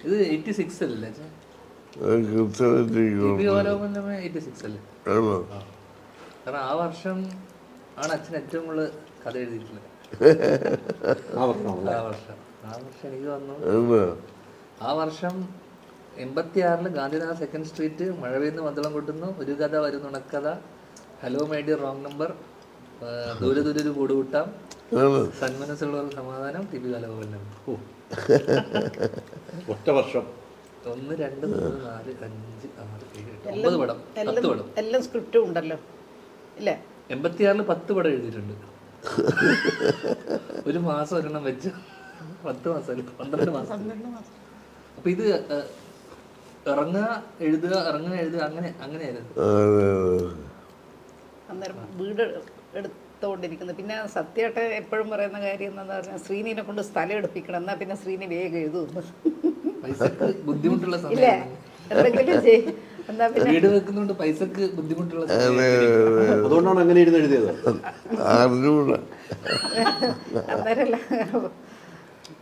ഇത് 86 അല്ലേ ഓരോമല്ലമേ 86 അല്ലേ? കാരണം ആ വർഷം ആണ് അച്ഛൻ ഏറ്റവും കൂടുതൽ കഥ എഴുതിയിട്ടുള്ളത്. ആ വർഷം എനിക്ക് വന്നു. ആ വർഷം 86 ഗാന്ധിനഗർ 2nd സ്ട്രീറ്റ്, മഴ പെയ്യുന്ന മദ്ദളം കൊട്ടുന്നു, ഒരു കഥ വരുന്നു ഉണക്കഥ, hello my dear wrong number, ദൂരെ ദൂരെ ഒരു കൂട് കൂട്ടാം, സന്മനസ്സുള്ളവർ സമാധാനം, ടി പി കലഗോപാലൻ. ഒറ്റ വർഷം 1, 2, 3, 4, 5, 6, 7, 9 പടം, 10 പടം. എല്ലാം സ്ക്രിപ്റ്റും ഉണ്ടല്ലോ ഇല്ലേ? 86 10 പടം എഴുതിയിട്ടുണ്ട്. ഒരു മാസം ഒരെണ്ണം വെച്ച് 10 മാസം 12 മാസം. അപ്പൊ ഇത് ഇറങ്ങുക എഴുതുക അങ്ങനെയായിരുന്നു. അന്നേരം വീട് എടുത്തുകൊണ്ടിരിക്കുന്നത്. പിന്നെ സത്യമായിട്ട് എപ്പോഴും പറയുന്ന കാര്യം എന്താ പറഞ്ഞാൽ, ശ്രീനിനെ കൊണ്ട് സ്ഥലം എടുപ്പിക്കണം, എന്നാൽ പിന്നെ ശ്രീനി വേഗം എഴുതുന്നു. പൈസക്ക് ബുദ്ധിമുട്ടുള്ള ഇല്ലേ? എന്തെങ്കിലും എന്നാ പിന്നെ വീട് വെക്കുന്നുണ്ട്, പൈസക്ക് ബുദ്ധിമുട്ടുള്ള അതുകൊണ്ടാണ് അങ്ങനെ ഇരുന്ന് എഴുതിയത്. അന്നേരമല്ല